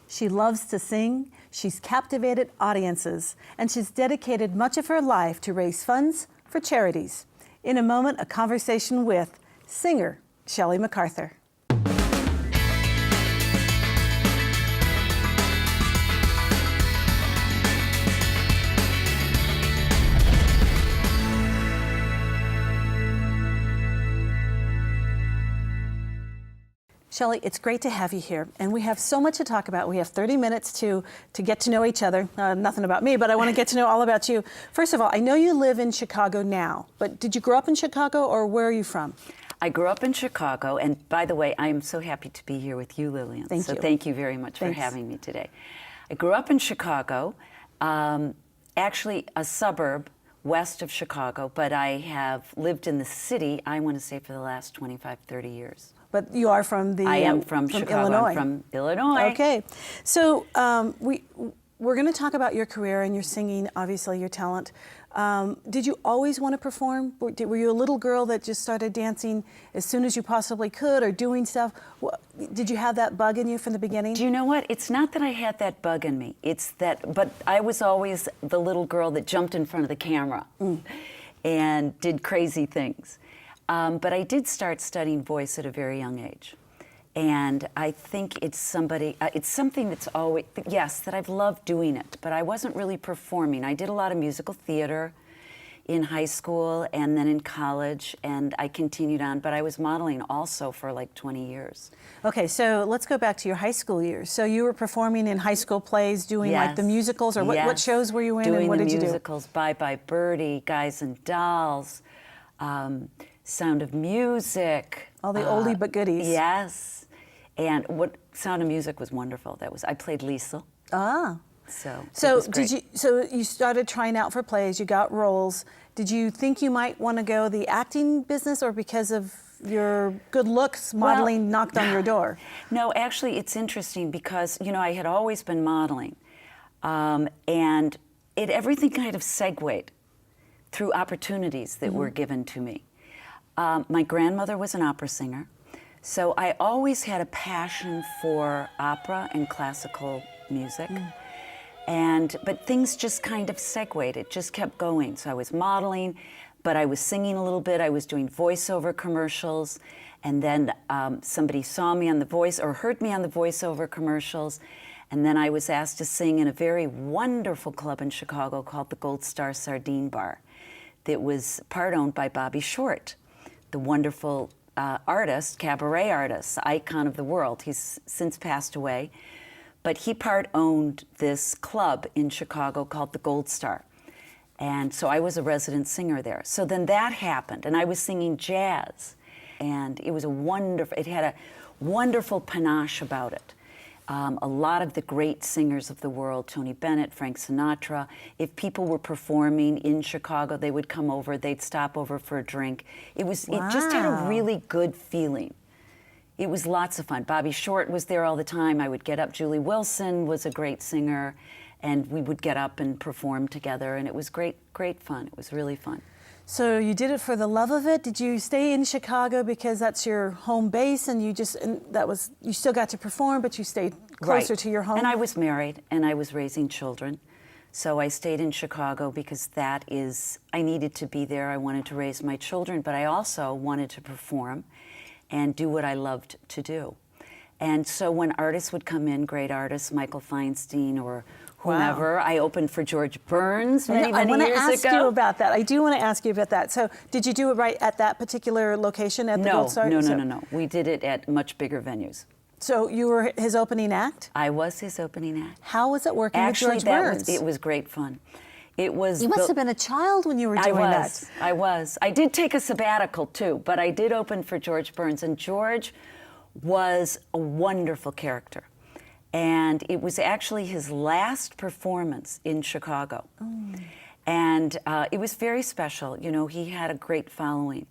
She loves to sing, she's captivated audiences, and she's dedicated much of her life to raise funds for charities. In a moment, a conversation with singer Shelley MacArthur. Shelley, it's great to have you here, and we have so much to talk about. We have 30 minutes to get to know each other. Nothing about me, but I want to get to know all about you. First of all, I know you live in Chicago now, but did you grow up in Chicago, or where are you from? I grew up in Chicago, and by the way, I am so happy to be here with you, Lillian. Thank you. So thank you very much for having me today. I grew up in Chicago, actually a suburb west of Chicago, but I have lived in the city, I want to say, for the last 25, 30 years. But you are from the I am from Chicago. Illinois. I'm from Illinois. Okay. So we're going to talk about your career and your singing, obviously your talent. Did you always want to perform? Were you a little girl that just started dancing as soon as you possibly could, or doing stuff? Did you have that bug in you from the beginning? Do you know what? It's not that I had that bug in me. It's that, but I was always the little girl that jumped in front of the camera and did crazy things. But I did start studying voice at a very young age. And I think it's something that's always, yes, that I've loved doing it, but I wasn't really performing. I did a lot of musical theater in high school and then in college, and I continued on, but I was modeling also for like 20 years. Okay, so let's go back to your high school years. So you were performing in high school plays, doing like the musicals, or what shows were you in, and what did you do? Doing the musicals, Bye Bye Birdie, Guys and Dolls, Sound of Music. All the oldie but goodies. Yes. And Sound of Music was wonderful. I played Liesl. Ah. So you started trying out for plays, you got roles. Did you think you might want to go the acting business, or because of your good looks, modeling knocked on your door? No, actually it's interesting because, you know, I had always been modeling. And everything kind of segued through opportunities that were given to me. My grandmother was an opera singer, so I always had a passion for opera and classical music. But things just kind of segued. It just kept going. So I was modeling, but I was singing a little bit. I was doing voiceover commercials, and then somebody saw me on the voice or heard me on the voiceover commercials, and then I was asked to sing in a very wonderful club in Chicago called the Gold Star Sardine Bar that was part owned by Bobby Short, the wonderful artist, cabaret artist, icon of the world. He's since passed away, but he part owned this club in Chicago called the Gold Star. And so I was a resident singer there. So then that happened, and I was singing jazz, and it was it had a wonderful panache about it. A lot of the great singers of the world, Tony Bennett, Frank Sinatra, if people were performing in Chicago, they would come over, they'd stop over for a drink. It just had a really good feeling. It was lots of fun. Bobby Short was there all the time. I would get up. Julie Wilson was a great singer, and we would get up and perform together, and it was great fun. It was really fun. So you did it for the love of it? Did you stay in Chicago because that's your home base, and you still got to perform, but you stayed closer to your home? And I was married, and I was raising children. So I stayed in Chicago because I needed to be there. I wanted to raise my children, but I also wanted to perform and do what I loved to do. And so when artists would come in, great artists, Michael Feinstein or whomever, I opened for George Burns many years ago. I want to ask you about that. I do want to ask you about that. So did you do it right at that particular location at the Gold Star? No. We did it at much bigger venues. So you were his opening act? I was his opening act. How was it working with George Burns? It was great fun. You must have been a child when you were doing that. I was. I did take a sabbatical too, but I did open for George Burns, and George was a wonderful character. And it was actually his last performance in Chicago. And it was very special. You know, he had a great following.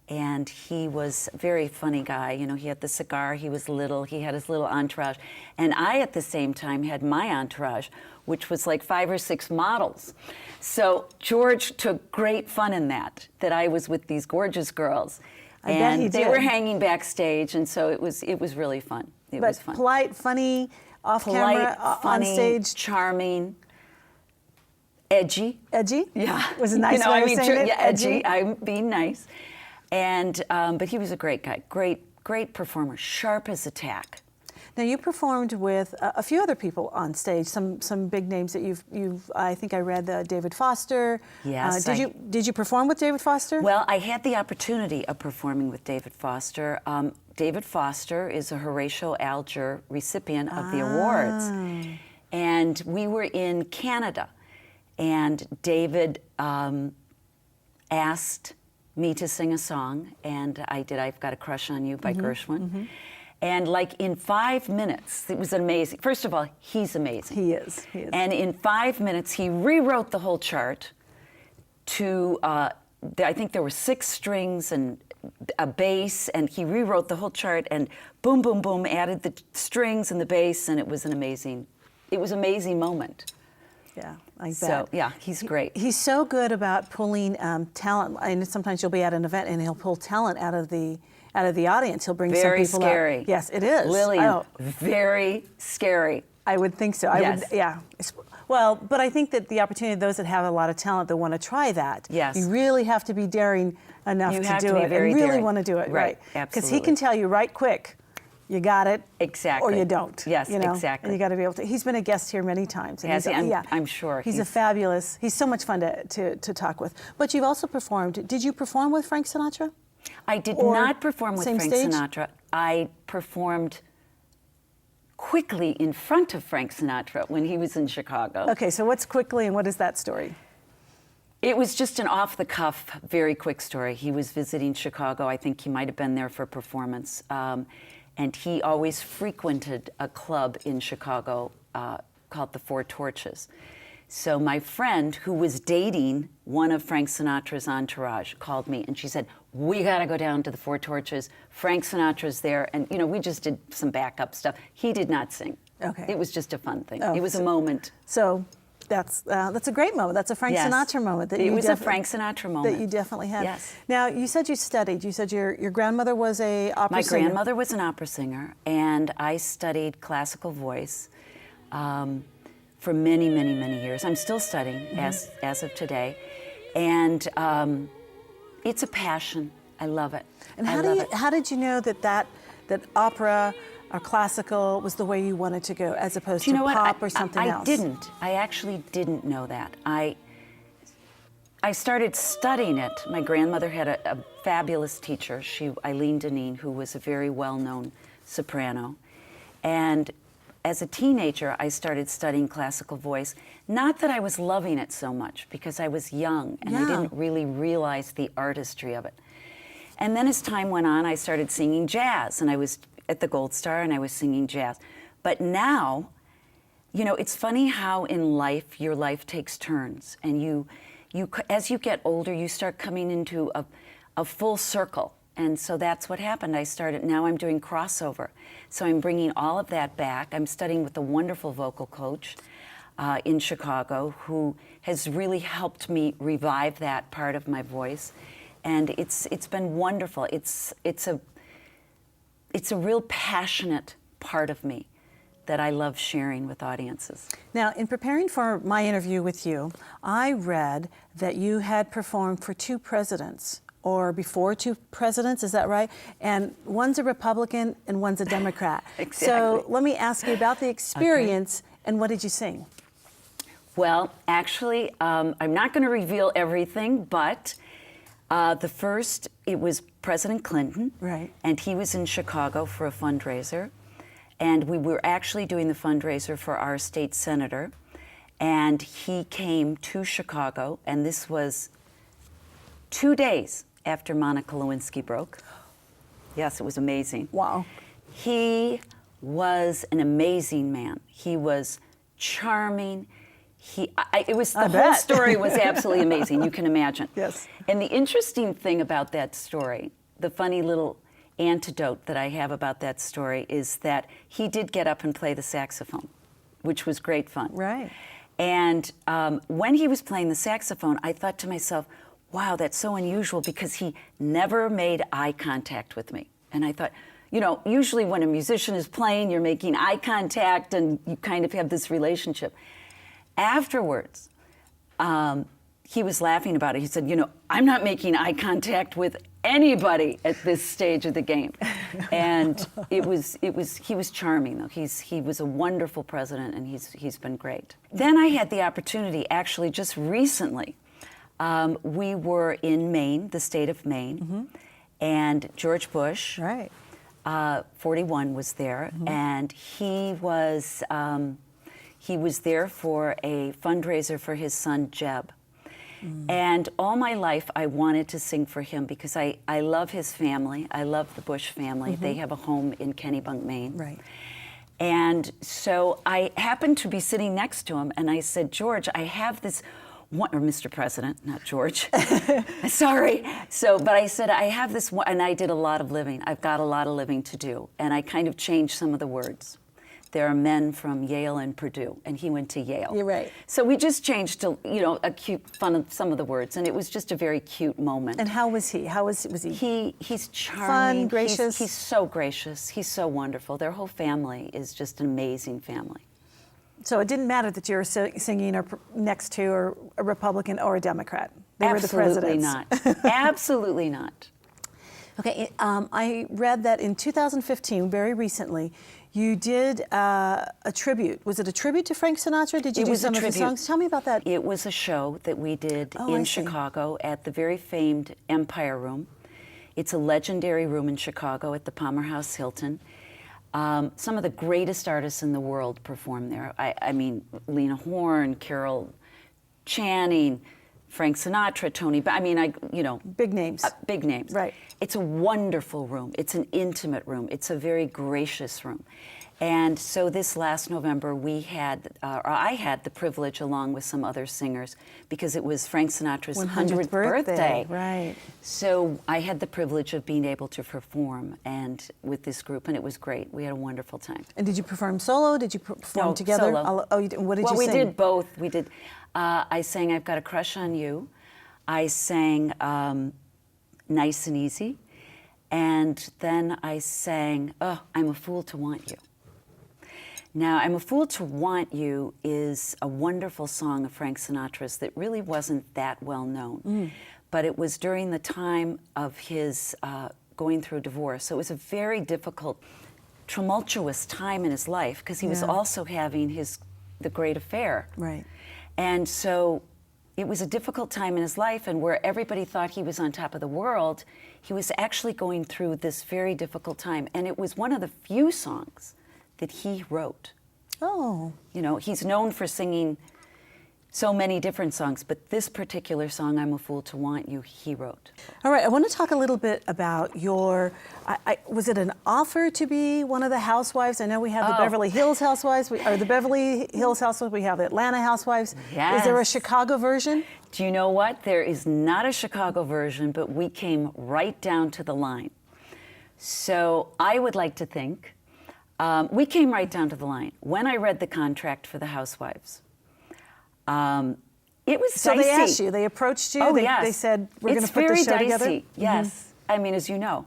And he was a very funny guy. You know, he had the cigar, he was little, he had his little entourage. And I, at the same time, had my entourage, which was like 5 or 6 models. So George took great fun in that I was with these gorgeous girls. I bet he did. They were hanging backstage, and so it was really fun. It but was fun. polite, funny, off Polite, camera, funny, on stage. charming, edgy. Edgy? Yeah. Was a nice you know, way I of mean, saying it? yeah, edgy. I'm being nice. And, but he was a great guy, great performer, sharp as a tack. Now you performed with a few other people on stage, some big names that you've I think I read David Foster. Yes. Did you perform with David Foster? Well, I had the opportunity of performing with David Foster. David Foster is a Horatio Alger recipient of the awards. And we were in Canada, and David asked me to sing a song, and I did I've Got a Crush on You by Gershwin. And like in 5 minutes, it was amazing. First of all, he's amazing. He is. And in 5 minutes, he rewrote the whole chart to, I think there were 6 strings and a bass, and he rewrote the whole chart and boom, boom, boom, added the strings and the bass, and it was an amazing moment. Yeah, I bet. So, yeah, he's great. He's so good about pulling talent. And sometimes you'll be at an event and he'll pull talent out of the audience. He'll bring Very some people scary. out. Yes, it is. Lillian, very scary. I would think so. Yes. Yeah. Well, but I think that the opportunity, those that have a lot of talent that want to try that, Yes. you really have to be daring enough You to have do to be it very and really daring. want to do it. Right, Because he absolutely. can tell you right quick, you got it. Exactly. Or you don't. Yes, you know? exactly. And you got to be able to. He's been a guest here many times. And Has he's he? yeah, I'm sure. He's a fabulous. He's so much fun to talk with. But you've also performed. Did you perform with Frank Sinatra? I did Or not perform with same Frank stage? Sinatra. I performed quickly in front of Frank Sinatra when he was in Chicago. Okay, so what's quickly and what is that story? It was just an off-the-cuff, very quick story. He was visiting Chicago. I think he might have been there for a performance. And he always frequented a club in Chicago called the Four Torches. So my friend, who was dating one of Frank Sinatra's entourage, called me and she said, "We got to go down to the Four Torches. Frank Sinatra's there." And, you know, we just did some backup stuff. He did not sing. Okay. It was just a fun thing. Oh, it was a moment. So that's a great moment. That's a Frank Yes. Sinatra moment. It was a Frank Sinatra moment. That you definitely had. Yes. Now, you said you studied. You said your grandmother was a opera My singer. grandmother was an opera singer, and I studied classical voice for many, many, many years. I'm still studying as of today, and it's a passion. I love it. And I love it. how did you know that opera or classical was the way you wanted to go, as opposed Do you to know what? pop or something else? I didn't. I actually didn't know that. I started studying it. My grandmother had a fabulous teacher, Eileen Deneen, who was a very well-known soprano. And as a teenager, I started studying classical voice. Not that I was loving it so much, because I was young and I Yeah. didn't really realize the artistry of it. And then as time went on, I started singing jazz, and I was at the Gold Star and I was singing jazz. But now, you know, it's funny how in life, your life takes turns, and you as you get older, you start coming into a full circle. And so that's what happened. Now I'm doing crossover. So I'm bringing all of that back. I'm studying with a wonderful vocal coach in Chicago who has really helped me revive that part of my voice. And it's been wonderful. It's a real passionate part of me that I love sharing with audiences. Now, in preparing for my interview with you, I read that you had performed for 2 presidents, or before 2 presidents, is that right? And one's a Republican and one's a Democrat. Exactly. So let me ask you about the experience, and what did you sing? Well, actually, I'm not going to reveal everything, but the first, it was President Clinton. Right. And he was in Chicago for a fundraiser. And we were actually doing the fundraiser for our state senator. And he came to Chicago, and this was 2 days after Monica Lewinsky broke. Yes, it was amazing. Wow. He was an amazing man. He was charming. The whole bet. story was absolutely amazing. You can imagine. Yes. And the interesting thing about that story, the funny little antidote that I have about that story, is that he did get up and play the saxophone, which was great fun. Right. And when he was playing the saxophone, I thought to myself, wow, that's so unusual, because he never made eye contact with me. And I thought, you know, usually when a musician is playing, you're making eye contact and you kind of have this relationship. Afterwards, he was laughing about it. He said, you know, I'm not making eye contact with anybody at this stage of the game. And he was charming though. He was a wonderful president, and he's been great. Then I had the opportunity, actually just recently, we were in Maine, the state of Maine, and George Bush, Right. 41, was there, and he was there for a fundraiser for his son Jeb. And all my life I wanted to sing for him because I love his family. I love the Bush family. They have a home in Kennebunk, Maine. Right. And so I happened to be sitting next to him, and I said, George, I have this one, or Mr. President, not George. Sorry. But I said, I have this one, and I did a lot of living. I've got a lot of living to do. And I kind of changed some of the words. There are men from Yale and Purdue, and he went to Yale. You're right. So we just changed to, you know, a cute fun of some of the words, and it was just a very cute moment. And how was he? Was he? He's charming. Fun, gracious. He's so gracious. He's so wonderful. Their whole family is just an amazing family. So it didn't matter that you were singing or next to or a Republican or a Democrat. They were the presidents. Absolutely not. Absolutely not. Okay, I read that in 2015, very recently, you did a tribute. Was it a tribute to Frank Sinatra? Did you do some of his songs? Tell me about that. It was a show that we did in Chicago at the very famed Empire Room. It's a legendary room in Chicago at the Palmer House Hilton. Some of the greatest artists in the world performed there. I mean, Lena Horne, Carol Channing, Frank Sinatra, Tony. I mean, you know, big names. Big names. Right. It's a wonderful room. It's an intimate room. It's a very gracious room. And so this last November, we had, or I had the privilege, along with some other singers, because it was Frank Sinatra's 100th birthday. Right. So I had the privilege of being able to perform and with this group, and it was great. We had a wonderful time. And did you perform solo? Did you perform together? Solo. Oh, what did you sing? Well, we did both. We did. I sang "I've Got a Crush on You." I sang "Nice and Easy," and then I sang "Oh, I'm a Fool to Want You." Now, "I'm a Fool to Want You" is a wonderful song of Frank Sinatra's that really wasn't that well known. But it was during the time of his going through a divorce. So it was a very difficult, tumultuous time in his life because he was also having the great affair. Right. And so it was a difficult time in his life, and where everybody thought he was on top of the world, he was actually going through this very difficult time. And it was one of the few songs that he wrote. Oh. You know, he's known for singing so many different songs, but this particular song, "I'm a Fool to Want You," he wrote. All right, I want to talk a little bit about your, was it an offer to be one of the housewives? I know we have the Beverly Hills Housewives, we have the Atlanta Housewives. Yes. Is there a Chicago version? Do you know what? There is not a Chicago version, but we came right down to the line. So I would like to think, we came right down to the line. When I read the contract for the Housewives, it was so dicey. They asked you, they approached you, yes. They said, we're going to put the show dicey. together? Yes. I mean, as you know,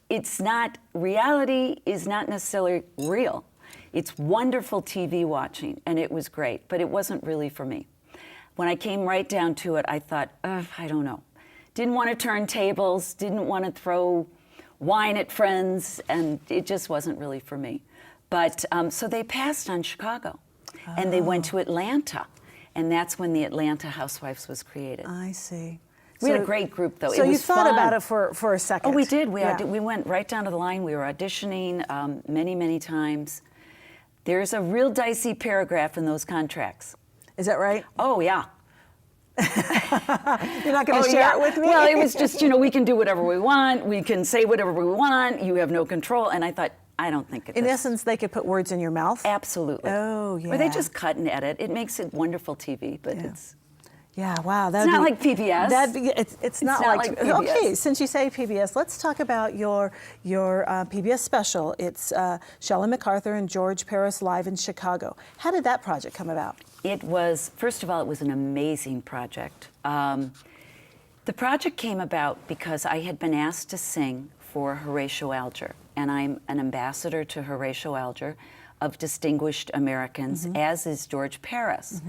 it's not, reality is not necessarily real. It's wonderful TV watching, and it was great, but it wasn't really for me. When I came right down to it, I thought, I don't know. Didn't want to turn tables, didn't want to throw wine at friends, and it just wasn't really for me. But so they passed on Chicago, and they went to Atlanta, and that's when the Atlanta Housewives was created. I see. We had a great group, though. So it was you thought fun. about it for a second. Oh, we did. We went right down to the line. We were auditioning many, many times. There's a real dicey paragraph in those contracts. Is that right? Oh, yeah. You're not going to share it with me? Well, it was just, you know, we can do whatever we want. We can say whatever we want. You have no control. And I thought, I don't think In essence, they could put words in your mouth? Absolutely. Oh, yeah. Or they just cut and edit. It makes it wonderful TV, but it's... Yeah, wow. It's not like PBS. It's not like PBS. Okay, since you say PBS, let's talk about your PBS special. It's Shelley MacArthur and George Paris live in Chicago. How did that project come about? It was, first of all, it was an amazing project. The project came about because I had been asked to sing for Horatio Alger. and I'm an ambassador to Horatio Alger of Distinguished Americans, as is George Paris.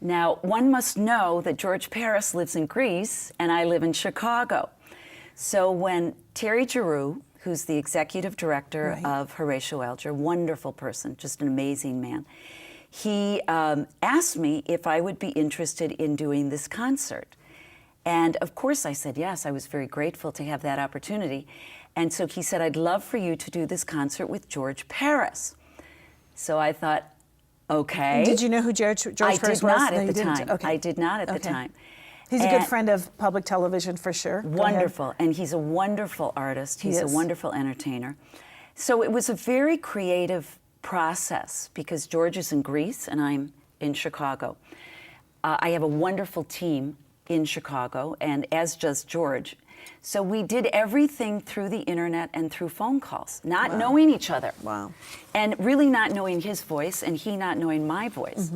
Now, one must know that George Paris lives in Greece and I live in Chicago. So when Terry Giroux, who's the executive director of Horatio Alger, wonderful person, just an amazing man, he asked me if I would be interested in doing this concert. And of course I said yes. I was very grateful to have that opportunity. And so he said, I'd love for you to do this concert with George Paris. So I thought, okay. Did you know who George Paris was? I did not No, at you the didn't? time. Okay. I did not at the time. He's a good friend of public television for sure. Go ahead. Wonderful. And he's a wonderful artist. He's a wonderful entertainer. So it was a very creative process because George is in Greece and I'm in Chicago. I have a wonderful team in Chicago, and as does George. So we did everything through the internet and through phone calls, not knowing each other. Wow. And really not knowing his voice and he not knowing my voice.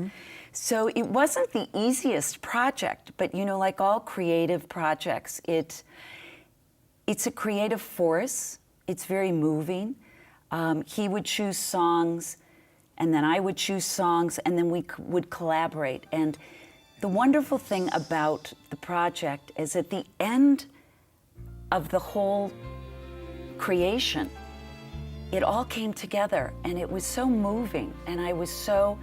So it wasn't the easiest project, but you know, like all creative projects, it's a creative force. It's very moving. He would choose songs, and then I would choose songs, and then we would collaborate. And the wonderful thing about the project is at the end of the whole creation, it all came together, and it was so moving, and I was so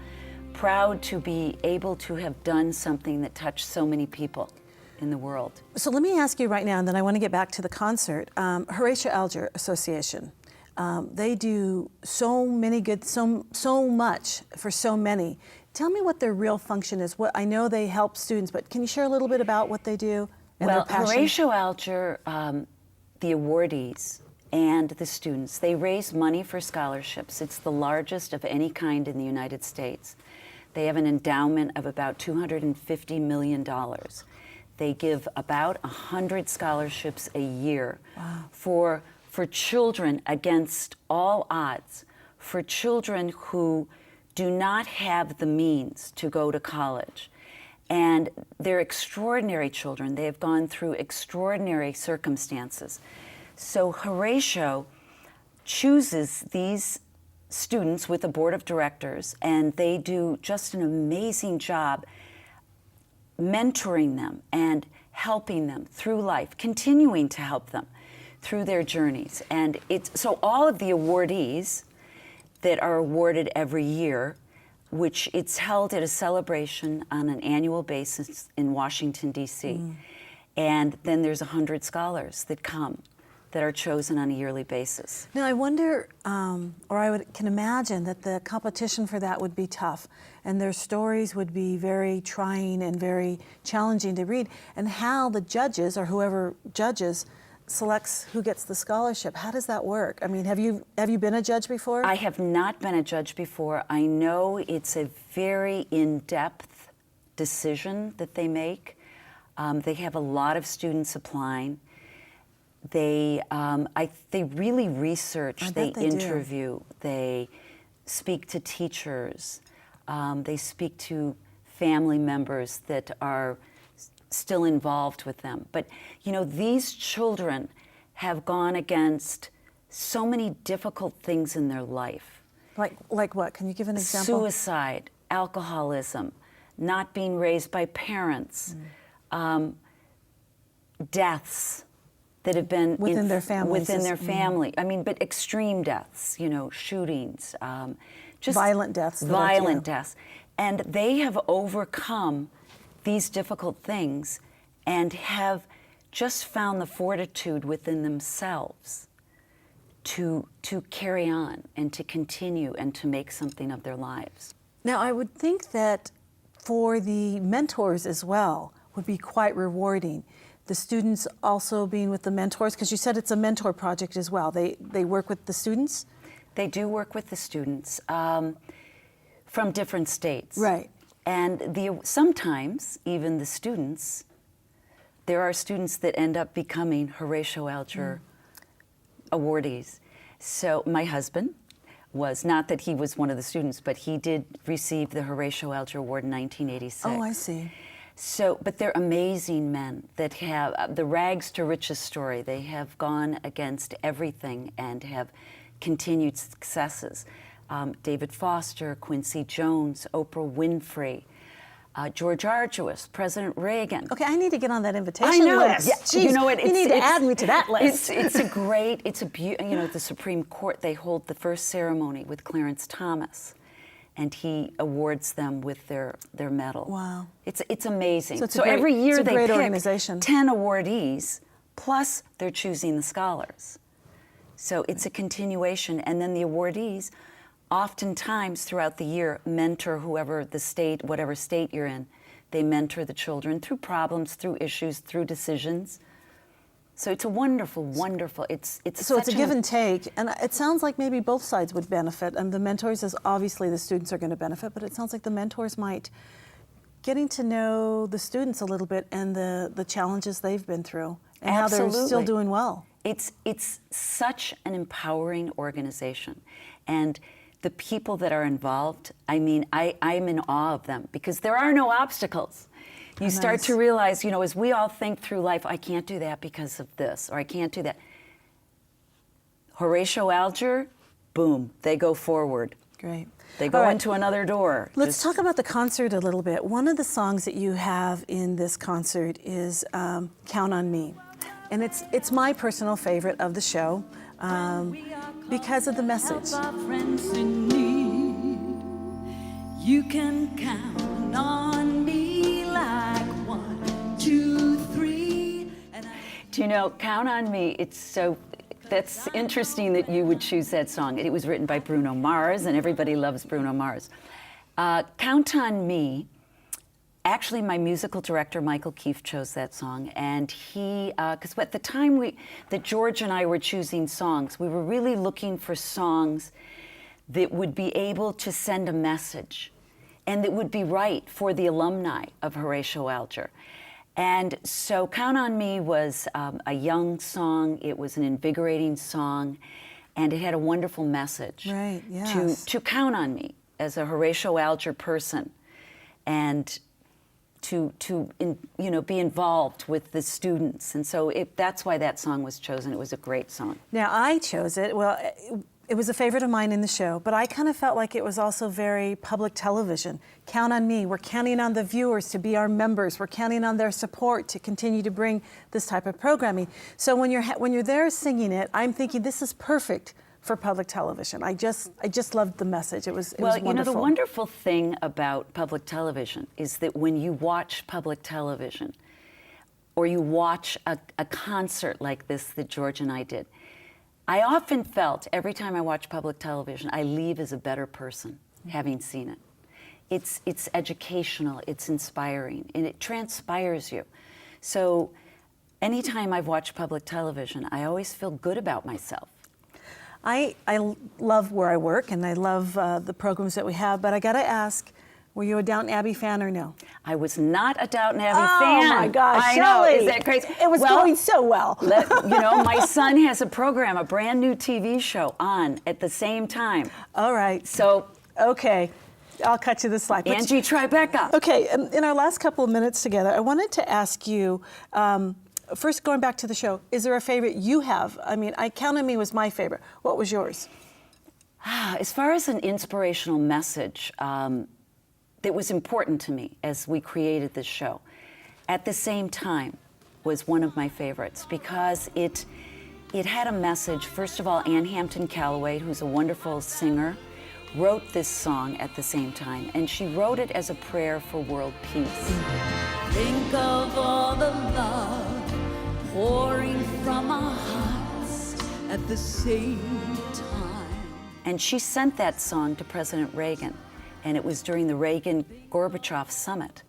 proud to be able to have done something that touched so many people in the world. So let me ask you right now, and then I want to get back to the concert. Horatio Alger Association, they do so much for so many. Tell me what their real function is. What I know they help students, but can you share a little bit about what they do and their passion? Horatio Alger, the awardees and the students, they raise money for scholarships. It's the largest of any kind in the United States. They have an endowment of about $250 million. They give about 100 scholarships a year for children against all odds, for children who do not have the means to go to college. And they're extraordinary children. They have gone through extraordinary circumstances. So Horatio chooses these students with a board of directors, and they do just an amazing job mentoring them and helping them through life, continuing to help them through their journeys. And so all of the awardees that are awarded every year, which it's held at a celebration on an annual basis in Washington, D.C. And then there's 100 scholars that come that are chosen on a yearly basis. Now I wonder, can imagine that the competition for that would be tough, and their stories would be very trying and very challenging to read, and how the judges, or whoever judges, selects who gets the scholarship. How does that work? I mean, have you been a judge before? I have not been a judge before. I know it's a very in-depth decision that they make. They have a lot of students applying. They really research, they interview, they speak to teachers, they speak to family members that are still involved with them. But, you know, these children have gone against so many difficult things in their life. Like what? Can you give an example? Suicide, alcoholism, not being raised by parents, deaths that have been within their families. Within their family. I mean, but extreme deaths, you know, shootings, just violent deaths. Violent deaths. And they have overcome these difficult things and have just found the fortitude within themselves to carry on and to continue and to make something of their lives. Now, I would think that for the mentors as well would be quite rewarding. The students also being with the mentors, because you said it's a mentor project as well. They work with the students? They do work with the students from different states. Right. And sometimes, even the students, there are students that end up becoming Horatio Alger awardees. So my husband was, not that he was one of the students, but he did receive the Horatio Alger Award in 1986. Oh, I see. So, but they're amazing men that have the rags to riches story. They have gone against everything and have continued successes. David Foster, Quincy Jones, Oprah Winfrey, George Arduous, President Reagan. Okay, I need to get on that invitation I know. list. Yeah, Jeez, you know what? you need to add me to that list. The Supreme Court, they hold the first ceremony with Clarence Thomas, and he awards them with their medal. Wow. It's amazing. So it's every year they great pick organization. 10 awardees, plus they're choosing the scholars. So it's a continuation, and then the awardees oftentimes throughout the year mentor whatever state you're in. They mentor the children through problems, through issues, through decisions. So it's a wonderful. So it's a give and take, and it sounds like maybe both sides would benefit, and the mentors, is obviously the students are going to benefit, but it sounds like the mentors might, getting to know the students a little bit and the challenges they've been through, and Absolutely. how they're still doing well. It's such an empowering organization, and the people that are involved, I mean, I'm in awe of them because there are no obstacles. You start to realize, as we all think through life, I can't do that because of this, or I can't do that. Horatio Alger, boom, they go forward. Great. They go into another door. Let's talk about the concert a little bit. One of the songs that you have in this concert is Count on Me. And it's my personal favorite of the show because of the message. You can count on me like 1, 2, 3. Do you know, Count on Me, that's interesting that you would choose that song. It was written by Bruno Mars, and everybody loves Bruno Mars. Count on Me, actually my musical director, Michael Keefe, chose that song, and he, because at the time that George and I were choosing songs, we were really looking for songs that would be able to send a message and that would be right for the alumni of Horatio Alger. And so Count on Me was a young song, it was an invigorating song, and it had a wonderful message. Right, yes. To count on me as a Horatio Alger person, and to be involved with the students. And so that's why that song was chosen. It was a great song. Now, I chose it. Well, it was a favorite of mine in the show, but I kind of felt like it was also very public television. Count on me. We're counting on the viewers to be our members. We're counting on their support to continue to bring this type of programming. So when you're there singing it, I'm thinking this is perfect for public television. I just loved the message. It was wonderful. The wonderful thing about public television is that when you watch public television, or you watch a concert like this that George and I did, I often felt every time I watch public television, I leave as a better person, having seen it. It's educational, it's inspiring, and it transpires you. So anytime I've watched public television, I always feel good about myself. I love where I work, and I love the programs that we have, but I gotta ask, were you a Downton Abbey fan or no? I was not a Downton Abbey fan. Oh my gosh, I Shelley. know, is that crazy? It was going so well. My son has a program, a brand new TV show on at the same time. All right. So, okay, I'll cut you the slack. Angie Tribeca. Okay, in our last couple of minutes together, I wanted to ask you, first going back to the show, is there a favorite you have? I mean, Count on Me was my favorite. What was yours? As far as an inspirational message, that was important to me as we created this show. At the same time, was one of my favorites because it had a message. First of all, Ann Hampton Callaway, who's a wonderful singer, wrote this song at the same time, and she wrote it as a prayer for world peace. Think of all the love pouring from our hearts at the same time. And she sent that song to President Reagan, and it was during the Reagan-Gorbachev summit.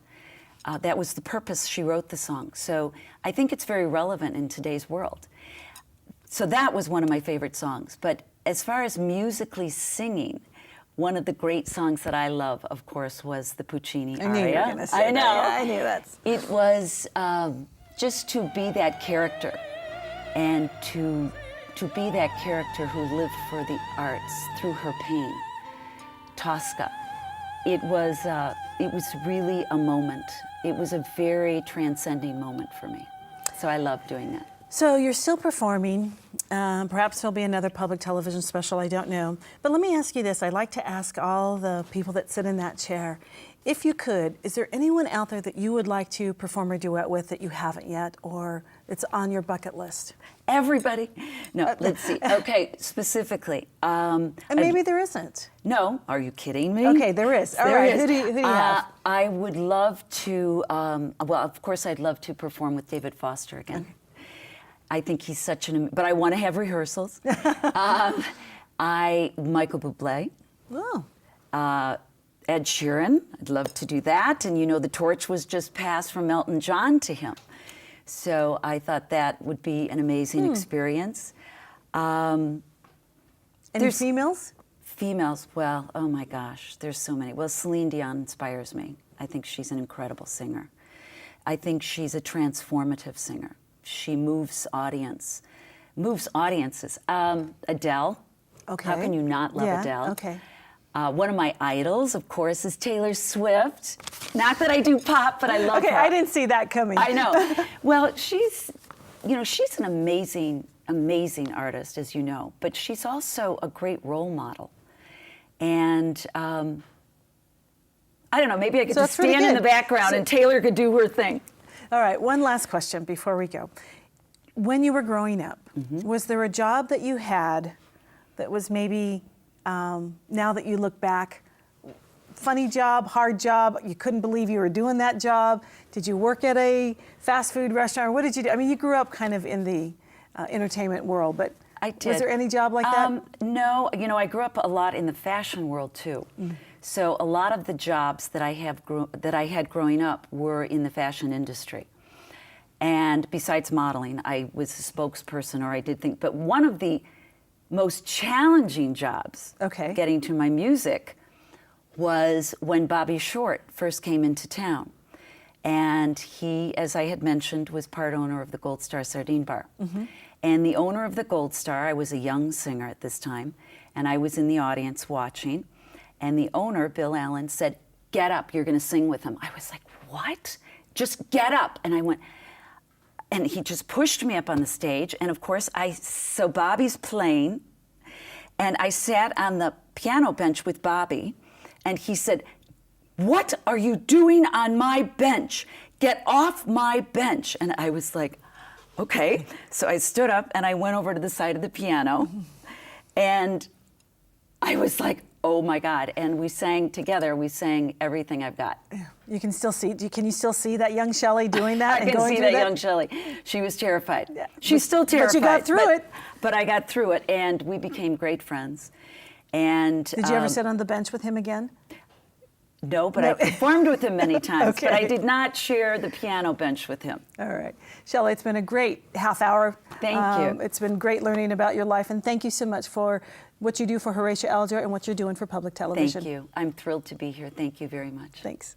That was the purpose she wrote the song. So I think it's very relevant in today's world. So that was one of my favorite songs. But as far as musically singing, one of the great songs that I love, of course, was the Puccini aria. I knew you were going to say that. Yeah, I knew that. It was just to be that character, and to be that character who lived for the arts through her pain. Tosca. it was really a moment. It was a very transcending moment for me. So I love doing that. So you're still performing. Perhaps there'll be another public television special, I don't know. But let me ask you this. I'd like to ask all the people that sit in that chair, if you could, is there anyone out there that you would like to perform a duet with that you haven't yet, or it's on your bucket list? Everybody. No, let's see. Okay, specifically. And maybe there isn't. No, are you kidding me? Okay, there is. All right, who do you have? I would love to, well, of course I'd love to perform with David Foster again. Okay. I think he's such but I want to have rehearsals. Michael Bublé. Oh. Ed Sheeran, I'd love to do that. And you know, the torch was just passed from Elton John to him. So I thought that would be an amazing experience. Any females? Females, well, oh my gosh, there's so many. Well, Celine Dion inspires me. I think she's an incredible singer. I think she's a transformative singer. She moves audiences. Adele. Okay. How can you not love Adele? Okay. One of my idols, of course, is Taylor Swift. Not that I do pop, but I love her. Okay, I didn't see that coming. I know. Well, she's an amazing, amazing artist, as you know, but she's also a great role model. And I don't know, maybe I could just stand in the background and Taylor could do her thing. All right, one last question before we go. When you were growing up, was there a job that you had that was maybe, now that you look back, funny job, hard job, you couldn't believe you were doing that job? Did you work at a fast food restaurant? Or what did you do? I mean, you grew up kind of in the entertainment world, but I did. Was there any job like that? No, you know, I grew up a lot in the fashion world too. So a lot of the jobs that I had growing up were in the fashion industry. And besides modeling, I was a spokesperson, or I did things. But one of the most challenging jobs getting to my music was when Bobby Short first came into town. And he, as I had mentioned, was part owner of the Gold Star Sardine Bar. And the owner of the Gold Star, I was a young singer at this time, and I was in the audience watching. And the owner, Bill Allen, said, "Get up, you're gonna sing with him." I was like, "What? Just get up." And I went, and he just pushed me up on the stage. And of course, so Bobby's playing, and I sat on the piano bench with Bobby, and he said, "What are you doing on my bench? Get off my bench." And I was like, okay. So I stood up and I went over to the side of the piano, and I was like, oh my God. And we sang together, we sang Everything I've Got. You can still see, can you still see that young Shelley doing that? I can see that young Shelley. She was terrified. She's still terrified. But you got through it. But I got through it, and we became great friends. And did you ever sit on the bench with him again? No, but I performed with him many times, but I did not share the piano bench with him. All right. Shelley, it's been a great half hour. Thank you. It's been great learning about your life, and thank you so much for what you do for Horatio Alger and what you're doing for public television. Thank you. I'm thrilled to be here. Thank you very much. Thanks.